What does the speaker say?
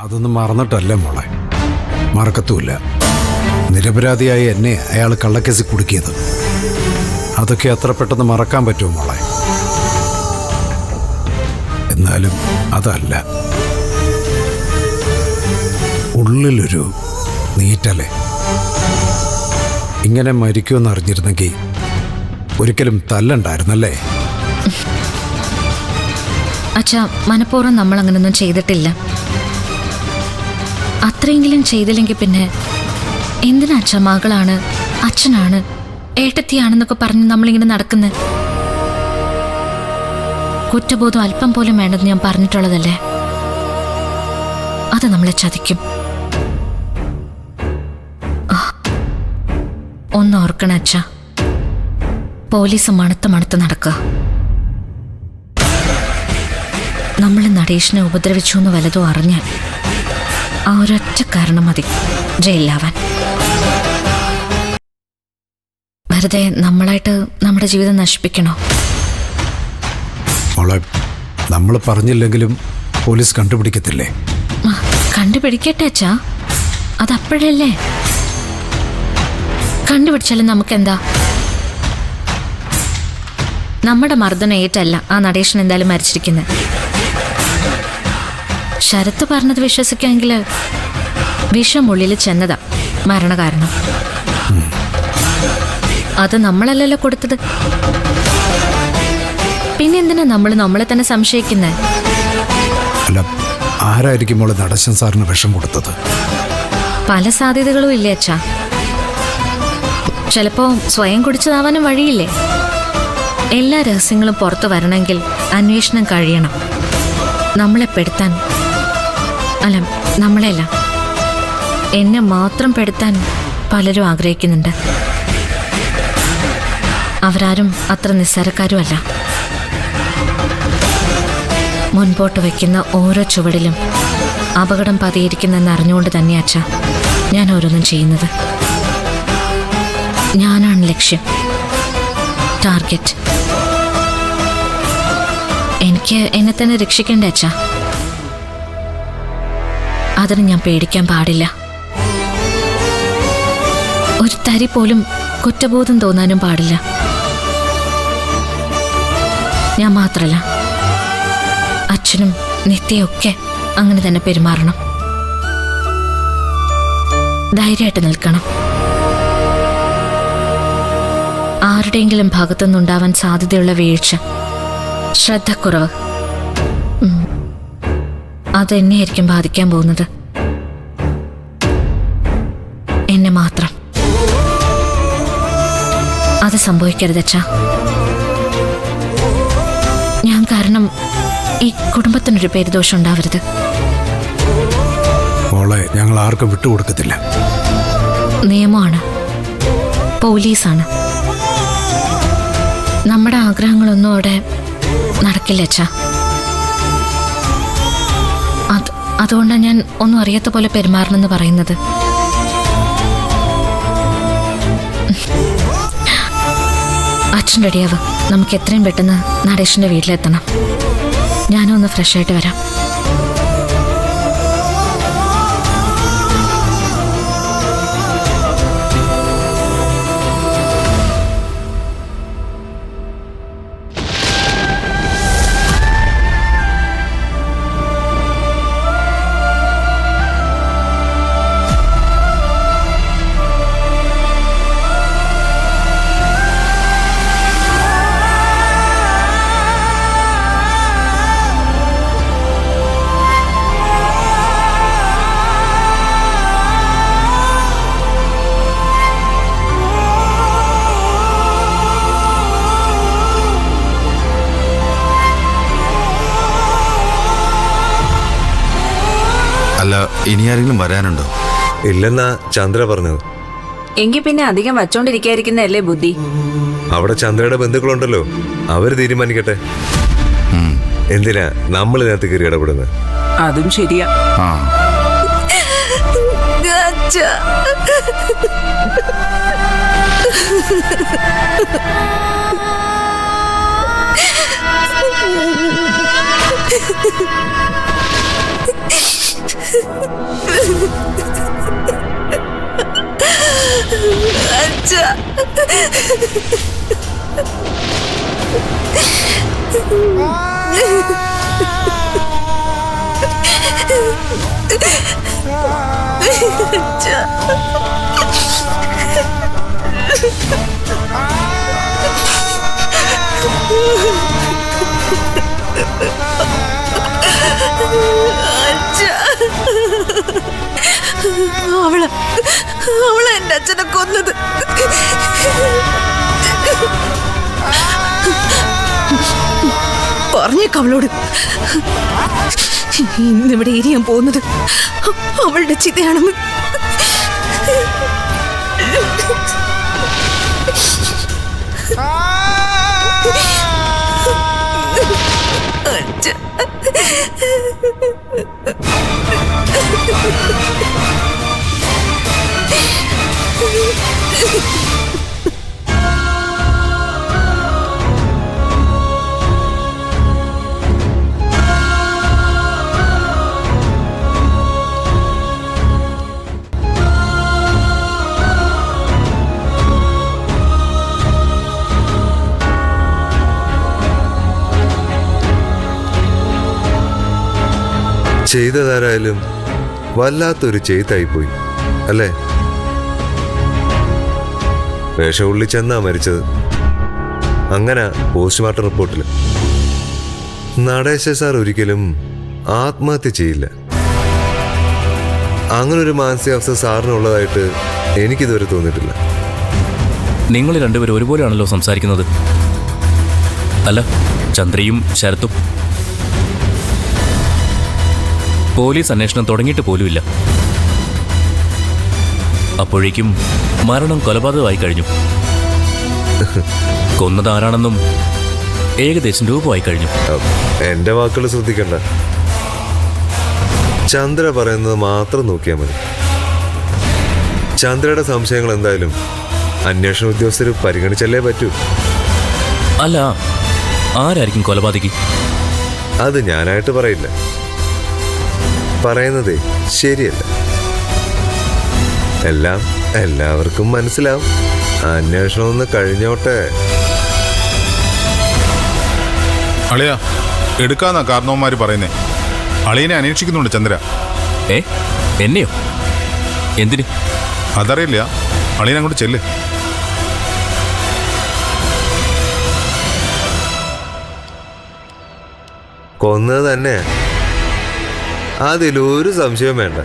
അതൊന്നും മറന്നിട്ടല്ല മോളെ, മറക്കത്തുമില്ല. നിരപരാധിയായി എന്നെ അയാൾ കള്ളക്കേസിൽ കുടുക്കിയത്, അതൊക്കെ അത്ര പെട്ടെന്ന് മറക്കാൻ പറ്റുമോ മോളെ? എന്നാലും അതല്ല, ഉള്ളിലൊരു നീറ്റല്ലേ. ഇങ്ങനെ മരിക്കുമെന്ന് അറിഞ്ഞിരുന്നെങ്കിൽ ഒരിക്കലും തല്ലണ്ടായിരുന്നല്ലേ? അച്ഛാ, മനഃപൂർവ്വം നമ്മൾ അങ്ങനൊന്നും ചെയ്തിട്ടില്ല. അത്രയെങ്കിലും ചെയ്തില്ലെങ്കിൽ പിന്നെ എന്തിനാ അച്ഛാ മകളാണ്, അച്ഛനാണ്, ഏട്ടത്തിയാണെന്നൊക്കെ പറഞ്ഞ് നമ്മളിങ്ങനെ നടക്കുന്നത്? കുറ്റബോധം അല്പം പോലും വേണ്ടെന്ന് ഞാൻ പറഞ്ഞിട്ടുള്ളതല്ലേ. അത് നമ്മളെ ചതിക്കും. ഒന്ന് ഓർക്കണം അച്ഛാ, പോലീസ് മണത്ത് നടക്കുക. നമ്മൾ നടേശനെ ഉപദ്രവിച്ചു എന്ന് വല്ലതും അറിഞ്ഞാൽ ആ ഒരൊറ്റ കാരണം മതി ജയിലിലാവാൻ. വെറുതെ നമ്മളായിട്ട് നമ്മുടെ ജീവിതം നശിപ്പിക്കണോ? മോളെ, നമ്മൾ പറഞ്ഞില്ലെങ്കിലും പോലീസ് കണ്ടുപിടിക്കത്തില്ലേ? കണ്ടുപിടിക്കട്ടെ അച്ഛാ, അതപ്പോഴല്ലേ. കണ്ടുപിടിച്ചാലും നമുക്കെന്താ? നമ്മുടെ മർദ്ദനം ഏറ്റല്ല ആ നടേശൻ എന്തായാലും മരിച്ചിരിക്കുന്നത്. ശരത്ത് പറഞ്ഞത് വിശ്വസിക്കാമെങ്കിൽ വിഷം ഉള്ളിൽ ചെന്നതാ മരണകാരണം. അത് നമ്മളല്ലല്ലോ കൊടുത്തത്. പിന്നെന്തിനാ നമ്മളെ തന്നെ സംശയിക്കുന്നേ? അല്ല, ആരായിരിക്കും മോളെ നടേശൻ സാറിന് വിഷം കൊടുത്തത്? പല സാധ്യതകളും ഇല്ലേ അച്ഛാ. ചിലപ്പോ സ്വയം കുടിച്ചതാവാനും വഴിയില്ലേ. എല്ലാ രഹസ്യങ്ങളും പുറത്തു വരണമെങ്കിൽ അന്വേഷണം കഴിയണം. നമ്മളെ പെടുത്താൻ, അല്ല നമ്മളെയല്ല, എന്നെ മാത്രം പെടുത്താൻ പലരും ആഗ്രഹിക്കുന്നുണ്ട്. അവരാരും അത്ര നിസ്സാരക്കാരുമല്ല. മുൻപോട്ട് വയ്ക്കുന്ന ഓരോ ചുവടിലും അപകടം പതിയിരിക്കുന്നെന്ന് അറിഞ്ഞുകൊണ്ട് തന്നെ അച്ഛാ ഞാൻ ഓരോന്നും ചെയ്യുന്നത്. ഞാനാണ് ലക്ഷ്യം, ടാർഗറ്റ്. എനിക്ക് എന്നെ തന്നെ രക്ഷിക്കേണ്ട അച്ഛാ. അതിന് ഞാൻ പേടിക്കാൻ പാടില്ല. ഒരു തരി പോലും കുറ്റബോധം തോന്നാനും പാടില്ല. ഞാൻ മാത്രല്ല, അച്ഛനും നിത്യയൊക്കെ അങ്ങനെ തന്നെ പെരുമാറണം. ധൈര്യമായിട്ട് നിൽക്കണം. ആരുടെയെങ്കിലും ഭാഗത്തുനിന്നുണ്ടാവാൻ സാധ്യതയുള്ള വീഴ്ച, ശ്രദ്ധക്കുറവ്, അതെന്നെയായിരിക്കും ബാധിക്കാൻ പോകുന്നത്. എന്നെ മാത്രം. അത് സംഭവിക്കരുത് അച്ഛാ. ഞാൻ കാരണം ഈ കുടുംബത്തിനൊരു പേരുദോഷം ഉണ്ടാവരുത്. മോളെ, ഞങ്ങൾ ആർക്കും വിട്ടുകൊടുക്കത്തില്ല. നിയമമാണ്, പോലീസാണ്. നമ്മുടെ ആഗ്രഹങ്ങളൊന്നും അവിടെ നടക്കില്ല അച്ഛാ. അതുകൊണ്ടാണ് ഞാൻ ഒന്നും അറിയാത്ത പോലെ പെരുമാറണമെന്ന് പറയുന്നത്. അച്ഛൻ റെഡിയാവ്. നമുക്ക് എത്രയും പെട്ടെന്ന് നടേശന്റെ വീട്ടിലെത്തണം. ഞാനും ഒന്ന് ഫ്രഷ് ആയിട്ട് വരാം. അല്ല, ഇനി ആരെങ്കിലും വരാനുണ്ടോ? ഇല്ലെന്നാ ചന്ദ്ര പറഞ്ഞത്. എങ്കിൽ പിന്നെ അധികം വച്ചോണ്ടിരിക്കാതിരിക്കുന്നതല്ലേ ബുദ്ധി. അവിടെ ചന്ദ്രയുടെ ബന്ധുക്കളുണ്ടല്ലോ, അവര് തീരുമാനിക്കട്ടെ. എന്തിനാ നമ്മൾ ഇതിനകത്ത് കയറി ഇടപെടുന്നത്? അതും ശരിയാ. അവളെ എന്റെ അച്ഛനെ കൊന്നത്. പറഞ്ഞേക്കവളോട് ഇന്നിവിടെ എരിയാൻ പോകുന്നത് അവളുടെ ചിതയാണെന്ന്. ചെയ്തതാരായാലും വല്ലാത്തൊരു ചെയ്തായിപ്പോയി അല്ലേ? വേഷമുള്ളി ചെന്നാ മരിച്ചത്. അങ്ങനെ പോസ്റ്റ്മോർട്ടം റിപ്പോർട്ടിൽ. നടേശ സാർ ഒരിക്കലും ആത്മഹത്യ ചെയ്യില്ല. അങ്ങനൊരു മാനസികാവസ്ഥ സാറിനുള്ളതായിട്ട് എനിക്കിതുവരെ തോന്നിയിട്ടില്ല. നിങ്ങൾ രണ്ടുപേരും ഒരുപോലെയാണല്ലോ സംസാരിക്കുന്നത്. അല്ല, ചന്ദ്രയും ശരത്തും പോലീസ് അന്വേഷണം തുടങ്ങിയിട്ട് പോലുമില്ല. അപ്പോഴേക്കും മരണം കൊലപാതകമായി കഴിഞ്ഞു. കൊന്നത് ആരാണെന്നും ഏകദേശം രൂപമായി കഴിഞ്ഞു. എന്റെ വാക്കുകൾ ശ്രദ്ധിക്കണ്ട. ചന്ദ്ര പറയുന്നത് മാത്രം നോക്കിയാൽ മതി. ചന്ദ്രയുടെ സംശയങ്ങൾ എന്തായാലും അന്വേഷണ ഉദ്യോഗസ്ഥർ പരിഗണിച്ചല്ലേ പറ്റൂ. അല്ല, ആരായിരിക്കും കൊലപാതകി? അത് ഞാനായിട്ട് പറയില്ല. പറയുന്നതേ ശരിയല്ല. എല്ലാം എല്ലാവർക്കും മനസ്സിലാവും. അന്വേഷണം ഒന്ന് കഴിഞ്ഞോട്ടെ. അളിയ എടുക്കാന്നാ കാരണവന്മാര് പറയുന്നേ. അളിയനെ അന്വേഷിക്കുന്നുണ്ട് ചന്ദ്ര. എന്നെയോ? എന്തിന്? അതറിയില്ല. അളിയൻ അങ്ങോട്ട് ചെല്ല്. കൊന്നത് തന്നെ, അതിലൊരു സംശയവും വേണ്ട.